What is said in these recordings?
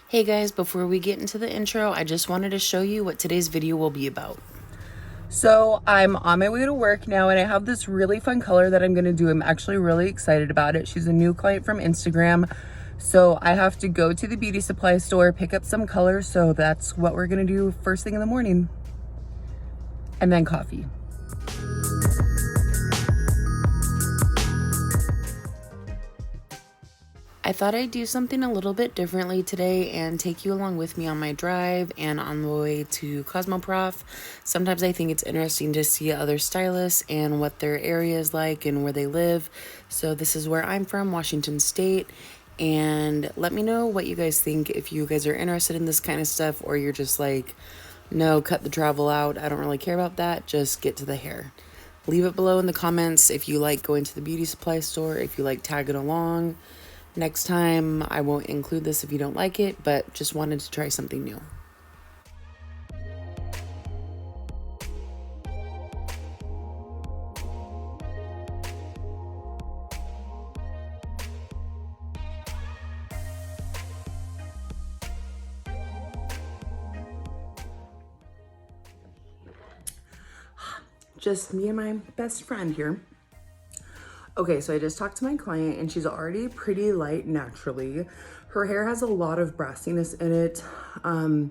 Hey guys, before we get into the intro, I just wanted to show you what today's video will be about. So I'm on my way to work now and I have this really fun color that I'm gonna do. I'm actually really excited about it. She's a new client from Instagram. So I have to go to the beauty supply store, pick up some colors. So that's what we're gonna do first thing in the morning. And then coffee. I thought I'd do something a little bit differently today and take you along with me on my drive and on the way to Cosmoprof. Sometimes I think it's interesting to see other stylists and what their area is like and where they live. So this is where I'm from, Washington State. And let me know what you guys think, if you guys are interested in this kind of stuff or you're just like, no, cut the travel out. I don't really care about that. Just get to the hair. Leave it below in the comments if you like going to the beauty supply store, if you like tagging along. Next time, I won't include this if you don't like it, but just wanted to try something new. Just me and my best friend here. Okay, so I just talked to my client and she's already pretty light naturally. Her hair has a lot of brassiness in it, and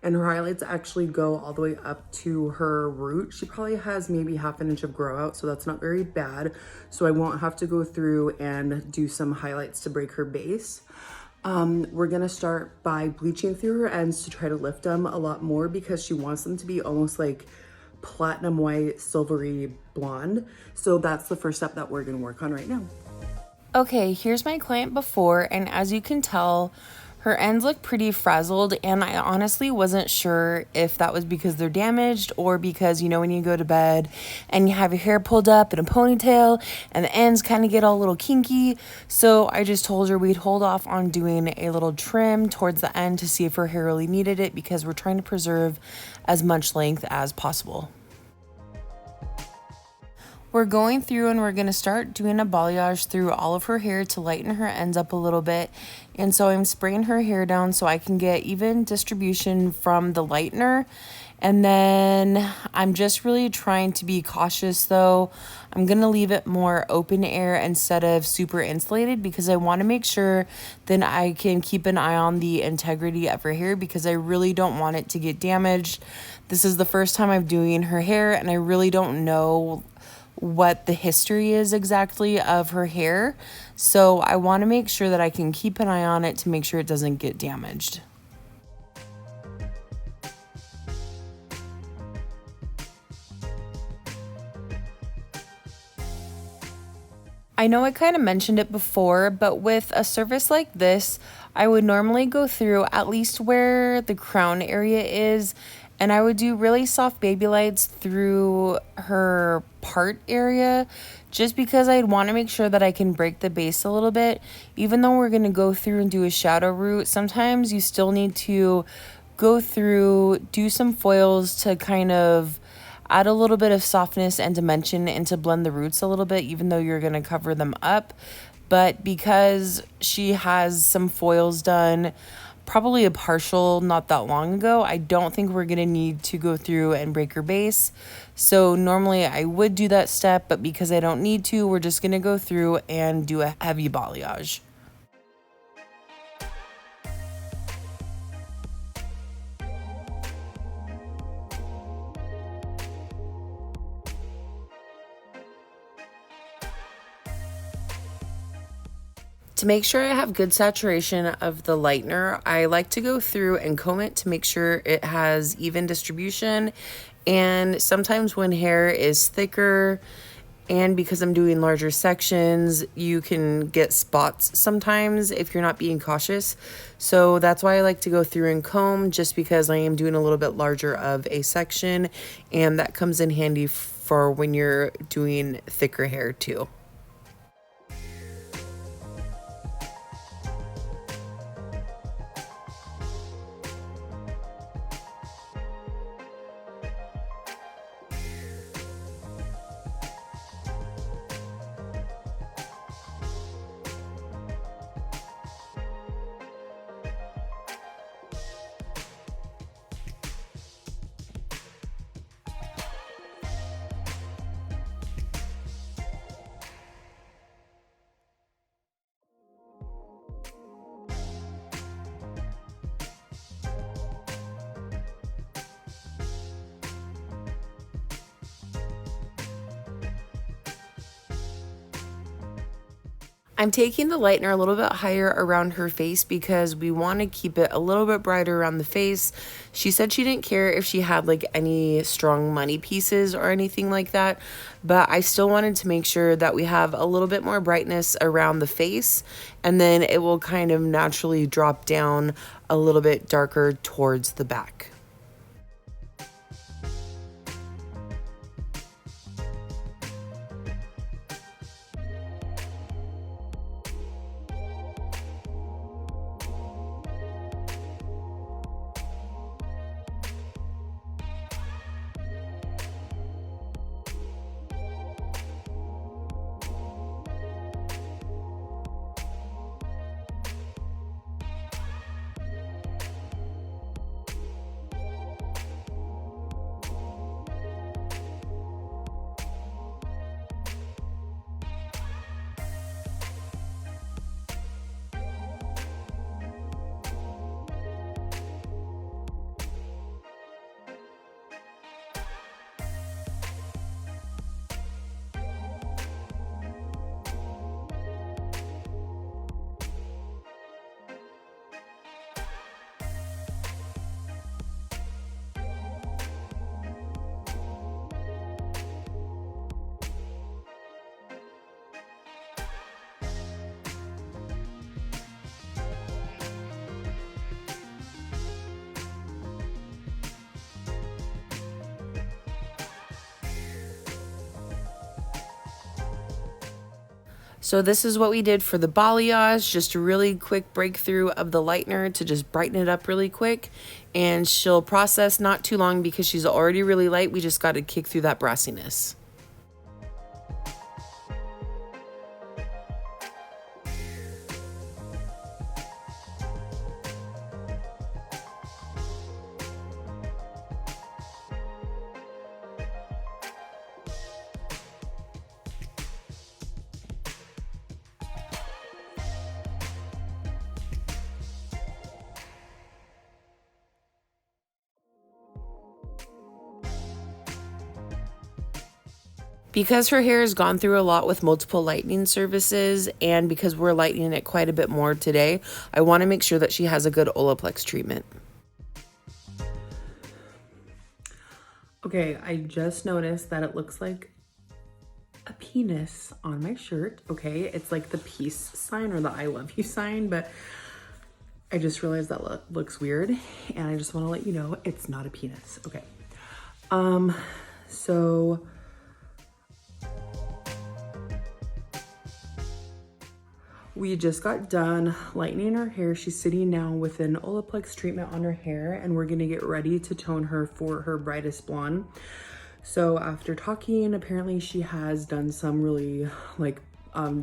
her highlights actually go all the way up to her root. She probably has maybe half an inch of grow out, so that's not very bad. So I won't have to go through and do some highlights to break her base. We're gonna start by bleaching through her ends to try to lift them a lot more because she wants them to be almost like platinum white, silvery blonde. So that's the first step that we're gonna work on right now. Okay, here's my client before, and as you can tell, her ends look pretty frazzled, and I honestly wasn't sure if that was because they're damaged or because, you know, when you go to bed and you have your hair pulled up in a ponytail and the ends kind of get all a little kinky. So I just told her we'd hold off on doing a little trim towards the end to see if her hair really needed it, because we're trying to preserve as much length as possible. We're going through and we're going to start doing a balayage through all of her hair to lighten her ends up a little bit. And so I'm spraying her hair down so I can get even distribution from the lightener. And then I'm just really trying to be cautious though. I'm going to leave it more open air instead of super insulated because I want to make sure that I can keep an eye on the integrity of her hair because I really don't want it to get damaged. This is the first time I'm doing her hair and I really don't know what the history is exactly of her hair. So I want to make sure that I can keep an eye on it to make sure it doesn't get damaged. I know I kind of mentioned it before, but with a service like this, I would normally go through at least where the crown area is, and I would do really soft baby lights through her part area just because I'd want to make sure that I can break the base a little bit. Even though we're going to go through and do a shadow root, sometimes you still need to go through, do some foils to kind of add a little bit of softness and dimension and to blend the roots a little bit, even though you're going to cover them up. But because she has some foils done, probably a partial not that long ago, I don't think we're going to need to go through and break her base. So normally I would do that step, but because I don't need to, we're just going to go through and do a heavy balayage. To make sure I have good saturation of the lightener, I like to go through and comb it to make sure it has even distribution. And sometimes when hair is thicker and because I'm doing larger sections, you can get spots sometimes if you're not being cautious. So that's why I like to go through and comb, just because I am doing a little bit larger of a section, and that comes in handy for when you're doing thicker hair too. I'm taking the lightener a little bit higher around her face because we want to keep it a little bit brighter around the face. She said she didn't care if she had like any strong money pieces or anything like that, but I still wanted to make sure that we have a little bit more brightness around the face, and then it will kind of naturally drop down a little bit darker towards the back. So this is what we did for the balayage, just a really quick breakthrough of the lightener to just brighten it up really quick. And she'll process not too long because she's already really light. We just got to kick through that brassiness. Because her hair has gone through a lot with multiple lightening services, and because we're lightening it quite a bit more today, I want to make sure that she has a good Olaplex treatment. Okay, I just noticed that it looks like a penis on my shirt. Okay, it's like the peace sign or the I love you sign, but I just realized that looks weird, and I just want to let you know it's not a penis. Okay. So we just got done lightening her hair. She's sitting now with an Olaplex treatment on her hair, and we're gonna get ready to tone her for her brightest blonde. So after talking, apparently she has done some really like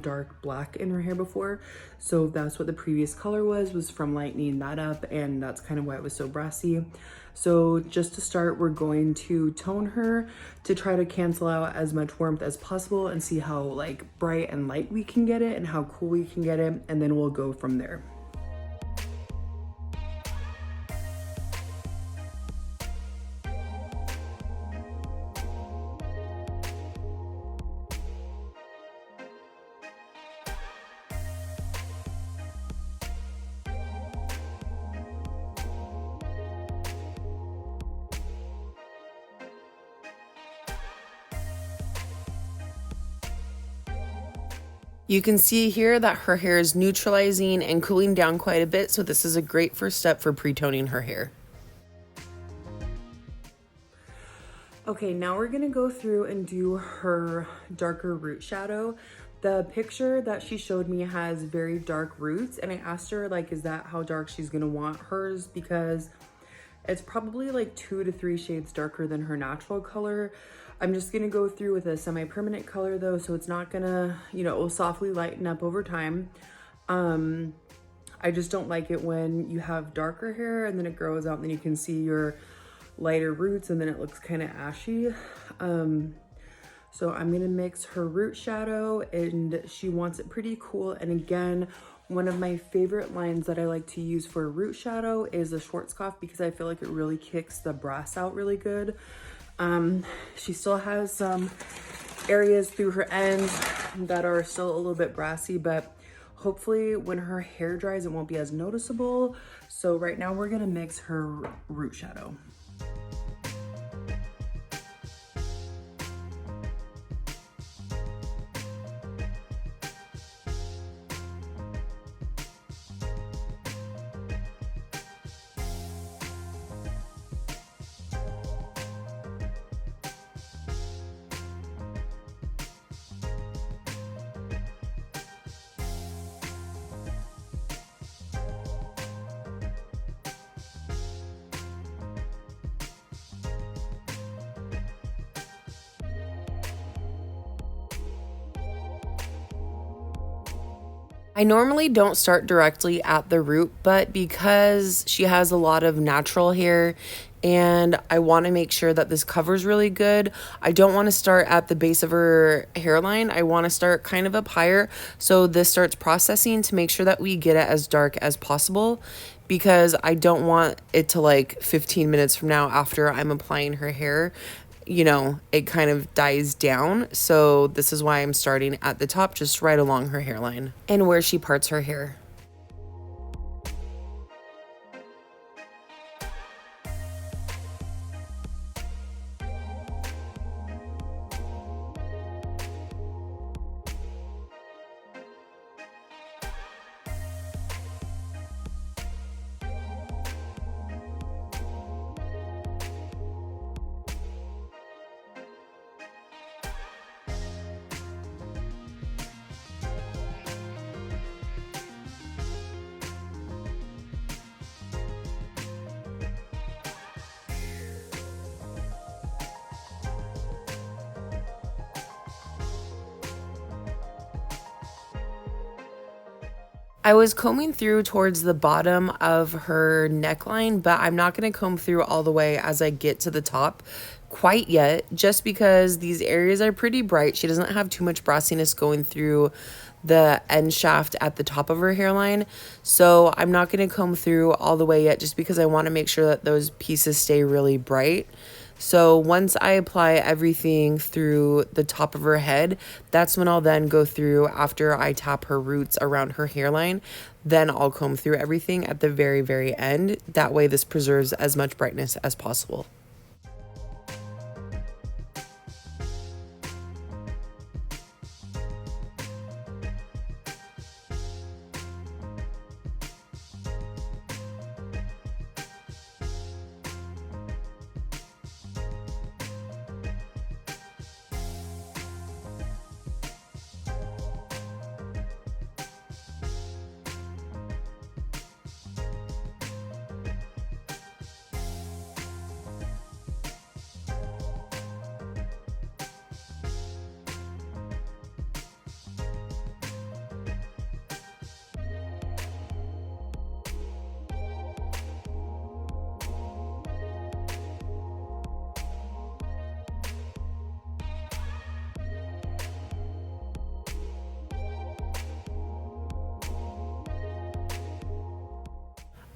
dark black in her hair before. So that's what the previous color was from lightening that up, and that's kind of why it was so brassy. So just to start, we're going to tone her to try to cancel out as much warmth as possible and see how like bright and light we can get it and how cool we can get it, and then we'll go from there. You can see here that her hair is neutralizing and cooling down quite a bit, so this is a great first step for pre-toning her hair. Okay, now we're gonna go through and do her darker root shadow. The picture that she showed me has very dark roots, and I asked her like, is that how dark she's gonna want hers? Because it's probably like 2 to 3 shades darker than her natural color. I'm just gonna go through with a semi-permanent color though, so it's not gonna, you know, it will softly lighten up over time. I just don't like it when you have darker hair and then it grows out and then you can see your lighter roots and then it looks kind of ashy. So I'm gonna mix her root shadow, and she wants it pretty cool. And again, one of my favorite lines that I like to use for a root shadow is the Schwarzkopf, because I feel like it really kicks the brass out really good. She still has some areas through her ends that are still a little bit brassy, but Hopefully when her hair dries, it won't be as noticeable. So right now we're gonna mix her root shadow. I normally don't start directly at the root, but because she has a lot of natural hair and I want to make sure that this covers really good, I don't want to start at the base of her hairline. I want to start kind of up higher so this starts processing to make sure that we get it as dark as possible, because I don't want it to, like, 15 minutes from now after I'm applying her hair, it kind of dies down. So this is why I'm starting at the top, just right along her hairline and where she parts her hair. I was combing through towards the bottom of her neckline, but I'm not going to comb through all the way as I get to the top quite yet, just because these areas are pretty bright. She doesn't have too much brassiness going through the end shaft at the top of her hairline. So I'm not going to comb through all the way yet, just because I want to make sure that those pieces stay really bright. So once I apply everything through the top of her head, that's when I'll then go through, after I tap her roots around her hairline, then I'll comb through everything at the very, very end. That way this preserves as much brightness as possible.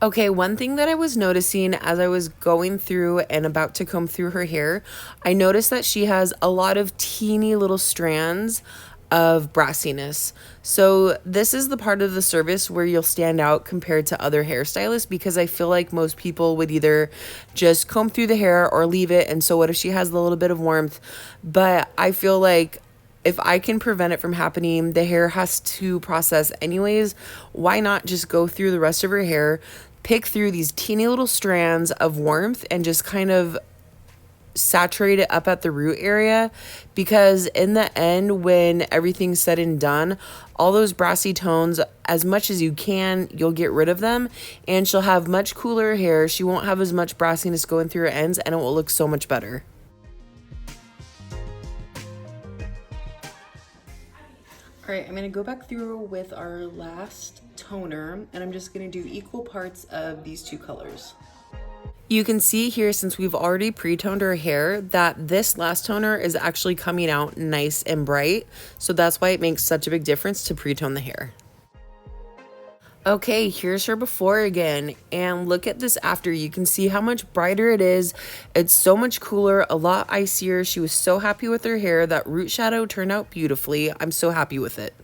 Okay, one thing that I was noticing as I was going through and about to comb through her hair, I noticed that she has a lot of teeny little strands of brassiness. So this is the part of the service where you'll stand out compared to other hairstylists, because I feel like most people would either just comb through the hair or leave it. And so what if she has a little bit of warmth? But I feel like if I can prevent it from happening, the hair has to process anyways. Why not just go through the rest of her hair, pick through these teeny little strands of warmth, and just kind of saturate it up at the root area? Because in the end, when everything's said and done, all those brassy tones, as much as you can, you'll get rid of them, and she'll have much cooler hair. She won't have as much brassiness going through her ends, and it will look so much better. All right, I'm gonna go back through with our last toner, and I'm just gonna do equal parts of these two colors. You can see here, since we've already pre-toned her hair, that this last toner is actually coming out nice and bright. So that's why it makes such a big difference to pre-tone the hair. Okay, here's her before again, and look at this after. You can see how much brighter it is. It's so much cooler, a lot icier. She was so happy with her hair. That root shadow turned out beautifully. I'm so happy with it.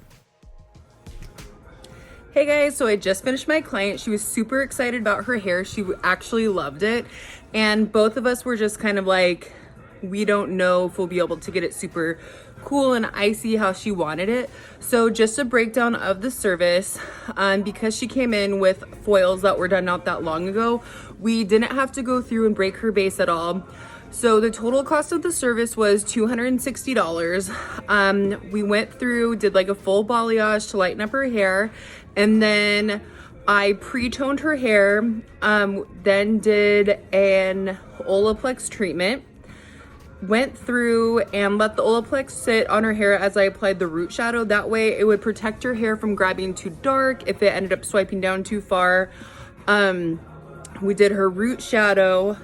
Hey guys, so I just finished my client. She was super excited about her hair. She actually loved it. And both of us were just kind of like, we don't know if we'll be able to get it super cool and icy how she wanted it. So just a breakdown of the service, because she came in with foils that were done not that long ago, we didn't have to go through and break her base at all. So the total cost of the service was $260. We went through, did like a full balayage to lighten up her hair, and then I pre-toned her hair, then did an Olaplex treatment, went through and let the Olaplex sit on her hair as I applied the root shadow. That way it would protect her hair from grabbing too dark if it ended up swiping down too far. We did her root shadow.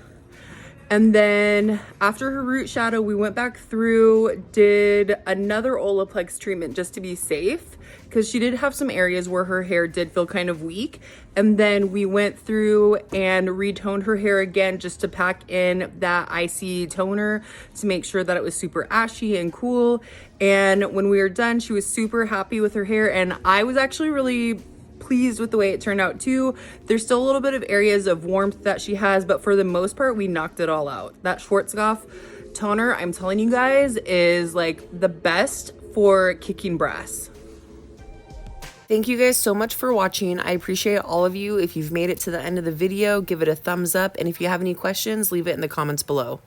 And then after her root shadow, we went back through, did another Olaplex treatment just to be safe, because she did have some areas where her hair did feel kind of weak. And then we went through and retoned her hair again just to pack in that icy toner to make sure that it was super ashy and cool. And when we were done, she was super happy with her hair, and I was actually really pleased with the way it turned out too. There's still a little bit of areas of warmth that she has, but for the most part, we knocked it all out. That Schwarzkopf toner, I'm telling you guys, is like the best for kicking brass. Thank you guys so much for watching. I appreciate all of you. If you've made it to the end of the video, give it a thumbs up. And if you have any questions, leave it in the comments below.